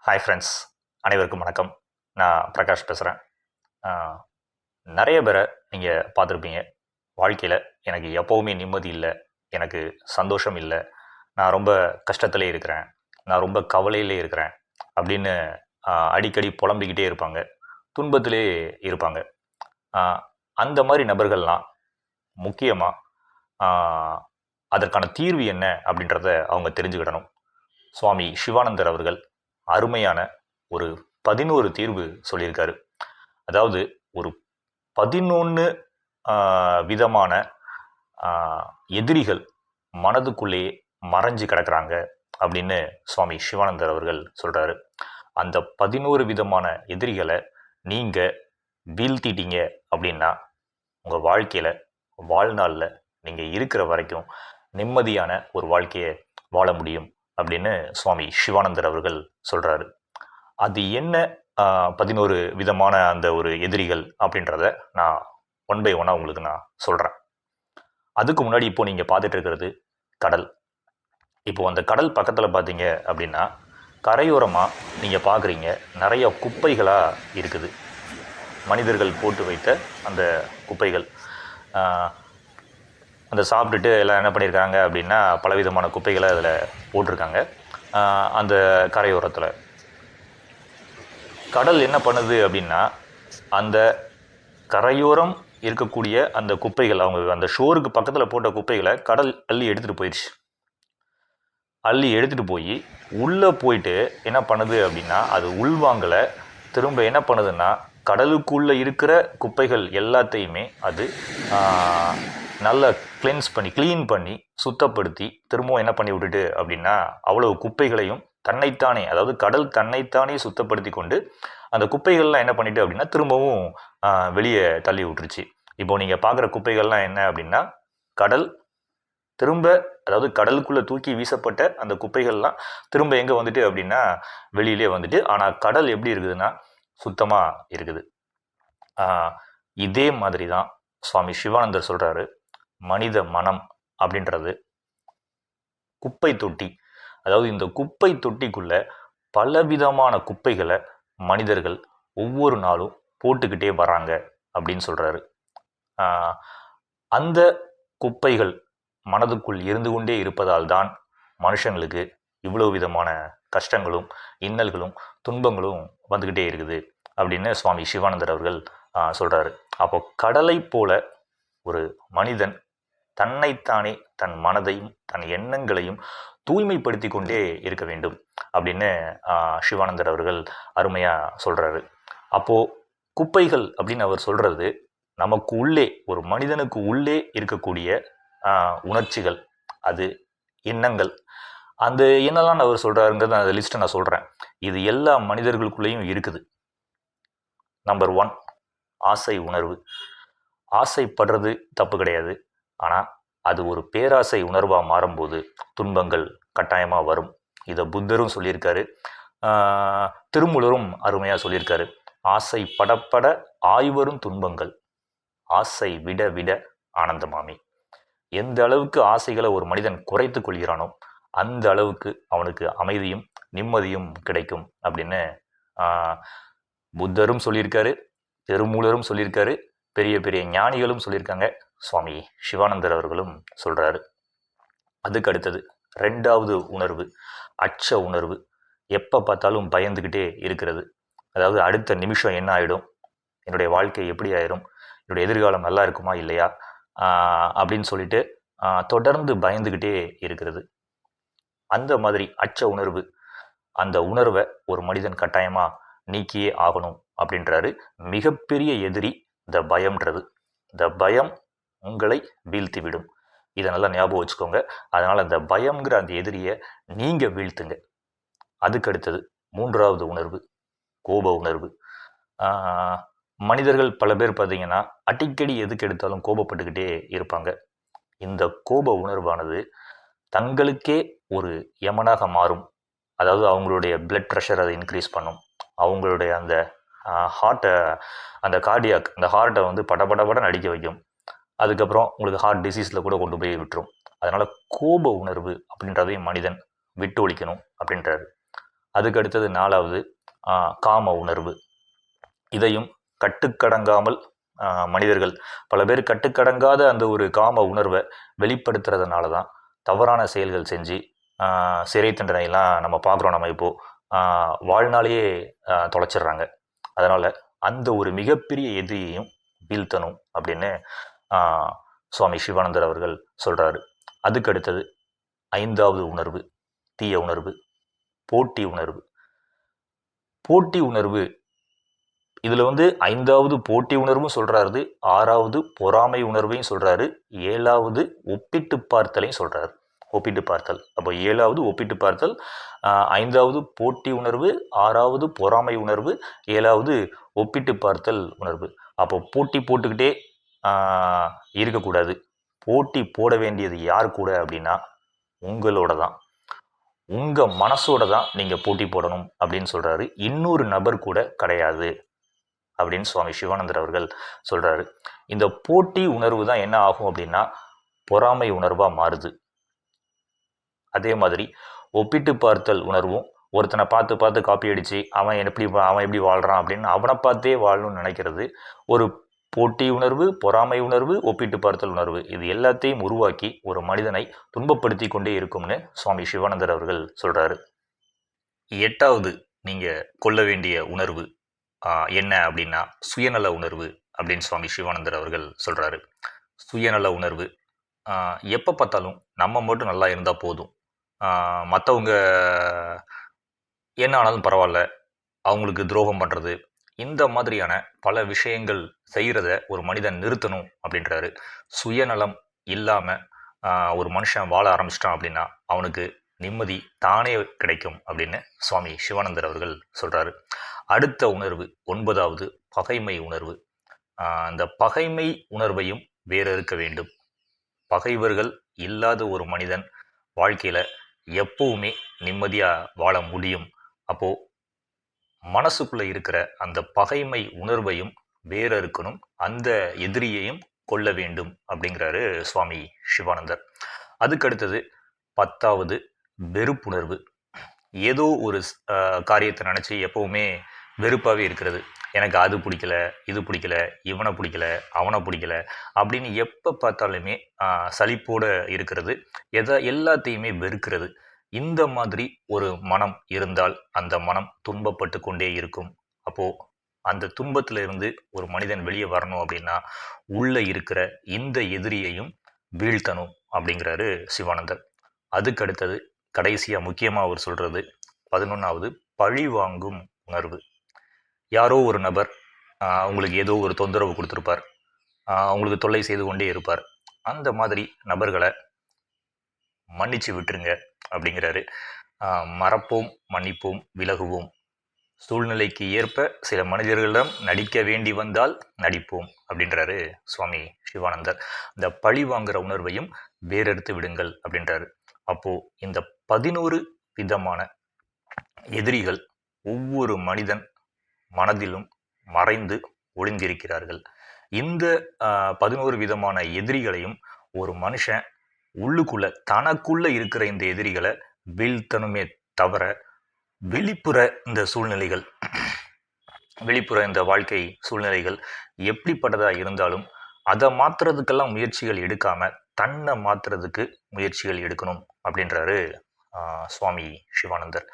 Hi friends, அனைவருக்கும் வணக்கம். நான் பிரகாஷ் பேசுகிறேன். நிறைய பேரை நீங்கள் பார்த்துருப்பீங்க. வாழ்க்கையில் எனக்கு எப்போவுமே நிம்மதி இல்லை, எனக்கு சந்தோஷம் இல்லை, நான் ரொம்ப கஷ்டத்திலே இருக்கிறேன், நான் ரொம்ப கவலையிலே இருக்கிறேன் அப்படின்னு அடிக்கடி புலம்பிக்கிட்டே இருப்பாங்க, துன்பத்திலே இருப்பாங்க. அந்த மாதிரி நபர்கள்லாம் முக்கியமாக அதற்கான தீர்வு என்ன அப்படின்றத அவங்க தெரிஞ்சுக்கிடணும். சுவாமி சிவானந்தர் அவர்கள் அருமையான ஒரு 11 தீர்வு சொல்லியிருக்காரு. அதாவது ஒரு 11 விதமான எதிரிகள் மனதுக்குள்ளேயே மறைஞ்சு கிடக்குறாங்க அப்படின்னு சுவாமி சிவானந்தர் அவர்கள் சொல்கிறாரு. அந்த 11 விதமான எதிரிகளை நீங்கள் வீழ்த்திட்டீங்க அப்படின்னா உங்கள் வாழ்க்கையில் வாழ்நாளில் நீங்கள் இருக்கிற வரைக்கும் நிம்மதியான ஒரு வாழ்க்கையை வாழ முடியும் அப்படின்னு சுவாமி சிவானந்தர் அவர்கள் சொல்கிறாரு. அது என்ன 11 விதமான அந்த ஒரு எதிரிகள் அப்படின்றத நான் ஒன் பை ஒன்னாக உங்களுக்கு நான் சொல்கிறேன். அதுக்கு முன்னாடி இப்போ நீங்கள் பார்த்துட்டு இருக்கிறது கடல். இப்போது அந்த கடல் பக்கத்தில் பார்த்தீங்க அப்படின்னா கரையோரமாக நீங்கள் பார்க்குறீங்க நிறைய குப்பைகளாக இருக்குது. மனிதர்கள் போட்டு வைத்த அந்த குப்பைகள், அந்த சாப்பிட்டுட்டு எல்லாம் என்ன பண்ணியிருக்காங்க அப்படின்னா பலவிதமான குப்பைகளை அதில் போட்டிருக்காங்க. அந்த கரையோரத்தில் கடல் என்ன பண்ணுது அப்படின்னா அந்த கரையோரம் இருக்கக்கூடிய அந்த குப்பைகள், அவங்க அந்த ஷோருக்கு பக்கத்தில் போட்ட குப்பைகளை கடல் அள்ளி எடுத்துகிட்டு போயிடுச்சு. அள்ளி எடுத்துகிட்டு போய் உள்ளே போயிட்டு என்ன பண்ணுது அப்படின்னா அது உள்வாங்கலை. திரும்ப என்ன பண்ணுதுன்னா கடலுக்குள்ளே இருக்கிற குப்பைகள் எல்லாத்தையுமே அது நல்லா க்ளீன் பண்ணி சுத்தப்படுத்தி திரும்பவும் என்ன பண்ணி விட்டுட்டு அப்படின்னா அவ்வளவு குப்பைகளையும் தன்னைத்தானே, அதாவது கடல் தன்னைத்தானே சுத்தப்படுத்தி கொண்டு அந்த குப்பைகள்லாம் என்ன பண்ணிட்டு அப்படின்னா திரும்பவும் வெளியே தள்ளி விட்டுருச்சு. இப்போ நீங்கள் பார்க்குற குப்பைகள்லாம் என்ன அப்படின்னா கடல் திரும்ப, அதாவது கடலுக்குள்ளே தூக்கி வீசப்பட்ட அந்த குப்பைகள்லாம் திரும்ப எங்கே வந்துட்டு அப்படின்னா வெளியிலே வந்துட்டு. ஆனால் கடல் எப்படி இருக்குதுன்னா சுத்தமாக இருக்குது. இதே மாதிரி தான் சுவாமி சிவானந்தர் சொல்கிறாரு, மனித மனம் அப்படின்றது குப்பை தொட்டி. அதாவது இந்த குப்பை தொட்டிக்குள்ளே பலவிதமான குப்பைகளை மனிதர்கள் ஒவ்வொரு நாளும் போட்டுக்கிட்டே வராங்க அப்படின்னு சொல்கிறாரு. அந்த குப்பைகள் மனதுக்குள் இருந்து கொண்டே இருப்பதால் தான் மனுஷங்களுக்கு இவ்வளோ விதமான கஷ்டங்களும் இன்னல்களும் துன்பங்களும் வந்துக்கிட்டே இருக்குது அப்படின்னு சுவாமி சிவானந்தர் அவர்கள் சொல்கிறாரு. அப்போ கடலை போல ஒரு மனிதன் தன்னைத்தானே, தன் மனதையும் தன் எண்ணங்களையும் தூய்மைப்படுத்தி கொண்டே இருக்க வேண்டும் அப்படின்னு சிவானந்தர் அவர்கள் அருமையாக சொல்கிறாரு. அப்போது குப்பைகள் அப்படின்னு அவர் சொல்கிறது நமக்கு உள்ளே, ஒரு மனிதனுக்கு உள்ளே இருக்கக்கூடிய உணர்ச்சிகள், அது எண்ணங்கள். அந்த என்னெல்லாம் அவர் சொல்கிறாருங்கிறது அந்த லிஸ்ட்டை நான் சொல்கிறேன். இது எல்லா மனிதர்களுக்குள்ளேயும் இருக்குது. நம்பர் 1, ஆசை உணர்வு. ஆசைப்படுறது தப்பு கிடையாது. ஆனால் அது ஒரு பேராசை உணர்வாக மாறும்போது துன்பங்கள் கட்டாயமாக வரும். இதை புத்தரும் சொல்லியிருக்காரு, திருமூலரும் அருமையாக சொல்லியிருக்காரு. ஆசை படப்பட ஆய்வரும் துன்பங்கள், ஆசை விட விட ஆனந்தமாமி. எந்த அளவுக்கு ஆசைகளை ஒரு மனிதன் குறைத்து கொள்கிறானோ அந்த அளவுக்கு அவனுக்கு அமைதியும் நிம்மதியும் கிடைக்கும் அப்படின்னு புத்தரும் சொல்லியிருக்காரு, திருமூலரும் சொல்லியிருக்காரு, பெரிய பெரிய ஞானிகளும் சொல்லியிருக்காங்க, சுவாமி சிவானந்தர் அவர்களும் சொல்கிறாரு. அதுக்கு அடுத்தது 2வது உணர்வு, அச்ச உணர்வு. எப்போ பார்த்தாலும் பயந்துக்கிட்டே இருக்கிறது. அதாவது அடுத்த நிமிஷம் என்ன ஆகிடும், என்னுடைய வாழ்க்கை எப்படி ஆயிடும், என்னுடைய எதிர்காலம் நல்லா இருக்குமா இல்லையா அப்படின்னு சொல்லிட்டு தொடர்ந்து பயந்துக்கிட்டே இருக்கிறது. அந்த மாதிரி அச்ச உணர்வு, அந்த உணர்வை ஒரு மனிதன் கட்டாயமாக நீக்கியே ஆகணும் அப்படின்றாரு. மிகப்பெரிய எதிரி இந்த பயம்ன்றது. இந்த பயம் உங்களை வீழ்த்தி விடும். இதை நல்லா ஞாபகம் வச்சுக்கோங்க. அதனால் அந்த பயம்ங்கிற அந்த எதிரியை நீங்கள் வீழ்த்துங்க. அதுக்கு அடுத்தது 3வது உணர்வு, கோப உணர்வு. மனிதர்கள் பல பேர் பார்த்தீங்கன்னா அடிக்கடி எதுக்கு எடுத்தாலும் கோபப்பட்டுக்கிட்டே இருப்பாங்க. இந்த கோப உணர்வானது தங்களுக்கே ஒரு யமனாக மாறும். அதாவது அவங்களுடைய பிளட் ப்ரெஷர் அதை இன்க்ரீஸ் பண்ணும். அவங்களுடைய அந்த ஹார்ட்டை, அந்த கார்டியாக், அந்த ஹார்ட்டை வந்து படபடபடன்னு அடிக்க வைக்கும். அதுக்கப்புறம் உங்களுக்கு ஹார்ட் டிசீஸில் கூட கொண்டு போய் விட்டுரும். அதனால் கோப உணர்வு அப்படின்றதையும் மனிதன் விட்டு ஒழிக்கணும் அப்படின்றாரு. அதுக்கு அடுத்தது 4வது காம உணர்வு. இதையும் கட்டுக்கடங்காமல் மனிதர்கள் பல பேர் கட்டுக்கடங்காத அந்த ஒரு காம உணர்வை வெளிப்படுத்துறதுனால தான் தவறான செயல்கள் செஞ்சு சிறை தண்டனையெல்லாம் நம்ம பார்க்குறோம். நம்ம இப்போது வாழ்நாளையே தொலைச்சிடுறாங்க. அதனால் அந்த ஒரு மிகப்பெரிய எதிரியையும் வீழ்த்தணும் அப்படின்னு சுவாமி சிவானந்தர் அவர்கள் சொல்கிறாரு. அதுக்கு அடுத்தது 5வது உணர்வு, தீய உணர்வு, போட்டி உணர்வு. போட்டி உணர்வு இதில் 5வது போட்டி உணர்வும் சொல்கிறாரு, 6வது பொறாமை உணர்வையும் சொல்கிறாரு, 7வது ஒப்பிட்டு பார்த்தலையும் சொல்கிறாரு. ஒப்பிட்டு பார்த்தல். அப்போ 7வது ஒப்பிட்டு பார்த்தல், 5வது போட்டி உணர்வு, 6வது பொறாமை உணர்வு, 7வது ஒப்பிட்டு பார்த்தல் உணர்வு. அப்போ போட்டி போட்டுக்கிட்டே இருக்கக்கூடாது. போட்டி போட வேண்டியது யார் கூட அப்படின்னா உங்களோட தான், உங்கள் மனசோட தான் நீங்கள் போட்டி போடணும் அப்படின்னு சொல்கிறாரு. இன்னொரு நபர் கூட கிடையாது அப்படின்னு சுவாமி சிவானந்தர் அவர்கள் சொல்கிறாரு. இந்த போட்டி உணர்வு தான் என்ன ஆகும் அப்படின்னா பொறாமை உணர்வாக மாறுது. அதே மாதிரி ஒப்பிட்டு பார்த்தல் உணர்வும், ஒருத்தனை பார்த்து பார்த்து காப்பி அடித்து அவன் எப்படி வாழ்கிறான் அப்படின்னு அவனை பார்த்தே வாழணும்னு நினைக்கிறது ஒரு போட்டி உணர்வு, பொறாமை உணர்வு, ஒப்பிட்டு பார்த்தல் உணர்வு. இது எல்லாத்தையும் உருவாக்கி ஒரு மனிதனை துன்பப்படுத்தி கொண்டே இருக்கும்னு சுவாமி சிவானந்தர் அவர்கள் சொல்கிறாரு. 8வது நீங்கள் கொள்ள வேண்டிய உணர்வு என்ன அப்படின்னா சுயநல உணர்வு அப்படின்னு சுவாமி சிவானந்தர் அவர்கள் சொல்கிறாரு. சுயநல உணர்வு எப்போ பார்த்தாலும் நம்ம மட்டும் நல்லா இருந்தால் போதும், மற்றவங்க என்ன ஆனாலும் பரவாயில்ல, அவங்களுக்கு துரோகம் பண்ணுறது, இந்த மாதிரியான பல விஷயங்கள் செய்கிறத ஒரு மனிதன் நிறுத்தணும் அப்படின்றாரு. சுயநலம் இல்லாமல் ஒரு மனுஷன் வாழ ஆரம்பிச்சிட்டான் அப்படின்னா அவனுக்கு நிம்மதி தானே கிடைக்கும் அப்படின்னு சுவாமி சிவானந்தர் அவர்கள் சொல்கிறாரு. அடுத்த உணர்வு 9வது பகைமை உணர்வு. அந்த பகைமை உணர்வையும் வேறறுக்க வேண்டும். பகைவர்கள் இல்லாத ஒரு மனிதன் வாழ்க்கையில் எப்பவுமே நிம்மதியாக வாழ முடியும். அப்போது மனசுக்குள்ளே இருக்கிற அந்த பகைமை உணர்வையும் வேறறுக்கணும், அந்த எதிரியையும் கொள்ள வேண்டும் அப்படிங்கிறாரு சுவாமி சிவானந்தர். அதுக்கடுத்தது 10வது வெறுப்புணர்வு. ஏதோ ஒரு காரியத்தை நினச்சி எப்போவுமே வெறுப்பாகவே இருக்கிறது. எனக்கு அது பிடிக்கல, இது பிடிக்கல, இவனை பிடிக்கல, அவனை பிடிக்கல அப்படின்னு எப்போ பார்த்தாலுமே சலிப்போடு இருக்கிறது, எல்லாத்தையுமே வெறுக்கிறது. இந்த மாதிரி ஒரு மனம் இருந்தால் அந்த மனம் துன்பப்பட்டு கொண்டே இருக்கும். அப்போது அந்த துன்பத்திலிருந்து ஒரு மனிதன் வெளியே வரணும் அப்படின்னா உள்ளே இருக்கிற இந்த எதிரியையும் வீழ்த்தணும் அப்படிங்கிறாரு சிவானந்தர். அதுக்கு அடுத்தது கடைசியாக முக்கியமாக அவர் சொல்கிறது 11வது பழி வாங்கும் உணர்வு. யாரோ ஒரு நபர் உங்களுக்கு ஏதோ ஒரு தொந்தரவு கொடுத்துருப்பார், உங்களுக்கு தொல்லை செய்து கொண்டே இருப்பார். அந்த மாதிரி நபர்களை மன்னிச்சு விட்டுருங்க அப்படிங்கிறாரு. மறப்போம், மன்னிப்போம், விலகுவோம். சூழ்நிலைக்கு ஏற்ப சில மனிதர்களிடம் நடிக்க வேண்டி வந்தால் நடிப்போம் அப்படின்றாரு சுவாமி சிவானந்தர். இந்த பழி வாங்குற உணர்வையும் வேறெடுத்து விடுங்கள் அப்படின்றாரு. அப்போது இந்த 11 விதமான எதிரிகள் ஒவ்வொரு மனிதன் மனதிலும் மறைந்து ஒளிந்திருக்கிறார்கள். இந்த 11 விதமான எதிரிகளையும் ஒரு மனுஷன் உள்ளுக்குள்ள தனக்குள்ள இருக்கிற இந்த எதிரிகளை வீழ்த்தணுமே தவிர வெளிப்புற இந்த சூழ்நிலைகள், வெளிப்புற இந்த வாழ்க்கை சூழ்நிலைகள் எப்படிப்பட்டதாக இருந்தாலும் அதை மாற்றுறதுக்கெல்லாம் முயற்சிகள் எடுக்காம தன்னை மாற்றுறதுக்கு முயற்சிகள் எடுக்கணும் அப்படின்றாரு சுவாமி சிவானந்தர்.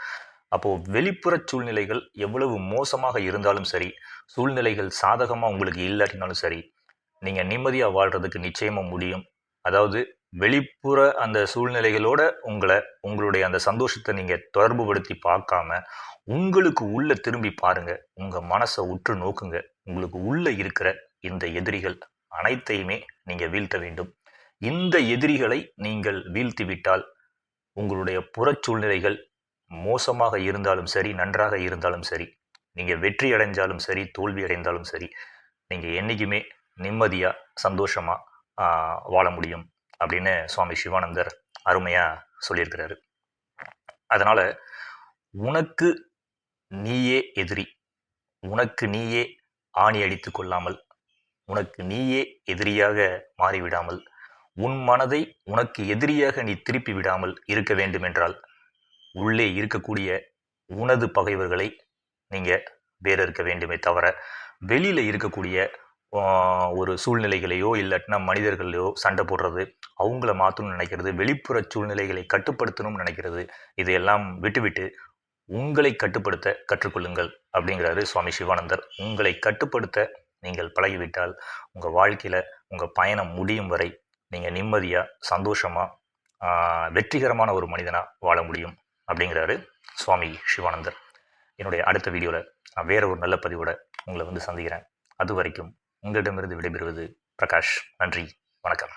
அப்போது வெளிப்புற சூழ்நிலைகள் எவ்வளவு மோசமாக இருந்தாலும் சரி, சூழ்நிலைகள் சாதகமாக உங்களுக்கு இல்லாட்டினாலும் சரி, நீங்கள் நிம்மதியாக வாழ்கிறதுக்கு நிச்சயமாக முடியும். அதாவது வெளிப்புற அந்த சூழ்நிலைகளோட உங்களுடைய அந்த சந்தோஷத்தை நீங்கள் தொடர்புபடுத்தி பார்க்காம உங்களுக்கு உள்ளே திரும்பி பாருங்கள், உங்கள் மனசை உற்று நோக்குங்க. உங்களுக்கு உள்ளே இருக்கிற இந்த எதிரிகள் அனைத்தையுமே நீங்கள் வீழ்த்த வேண்டும். இந்த எதிரிகளை நீங்கள் வீழ்த்தி விட்டால் உங்களுடைய புறச் சூழ்நிலைகள் மோசமாக இருந்தாலும் சரி, நன்றாக இருந்தாலும் சரி, நீங்கள் வெற்றி அடைஞ்சாலும் சரி, தோல்வி அடைந்தாலும் சரி, நீங்கள் என்றைக்குமே நிம்மதியாக சந்தோஷமாக வாழ முடியும் அப்படின்னு சுவாமி சிவானந்தர் அருமையாக சொல்லியிருக்கிறாரு. அதனால் உனக்கு நீயே எதிரி, உனக்கு நீயே ஆணி அடித்து கொள்ளாமல், உனக்கு நீயே எதிரியாக மாறிவிடாமல், உன் மனதை உனக்கு எதிரியாக நீ திருப்பி விடாமல் இருக்க வேண்டுமென்றால் உள்ளே இருக்கக்கூடிய உனது பகைவர்களை நீங்கள் வேற இருக்க வேண்டுமே தவிர வெளியில் இருக்கக்கூடிய ஒரு சூழ்நிலைகளையோ இல்லாட்டினா மனிதர்களையோ சண்டை போடுறது, அவங்கள மாற்றணும்னு நினைக்கிறது, வெளிப்புற சூழ்நிலைகளை கட்டுப்படுத்தணும்னு நினைக்கிறது, இதையெல்லாம் விட்டுவிட்டு உங்களை கட்டுப்படுத்த கற்றுக்கொள்ளுங்கள் அப்படிங்கிறாரு சுவாமி சிவானந்தர். உங்களை கட்டுப்படுத்த நீங்கள் பழகிவிட்டால் உங்கள் வாழ்க்கையில் உங்கள் பயணம் முடியும் வரை நீங்கள் நிம்மதியாக சந்தோஷமாக வெற்றிகரமான ஒரு மனிதனாக வாழ முடியும் அப்படிங்கிறாரு சுவாமி சிவானந்தர். என்னுடைய அடுத்த வீடியோவில் நான் வேற ஒரு நல்ல பதிவோட உங்களை வந்து சந்திக்கிறேன். அது வரைக்கும் உங்களிடமிருந்து விடைபெறுவது பிரகாஷ். நன்றி, வணக்கம்.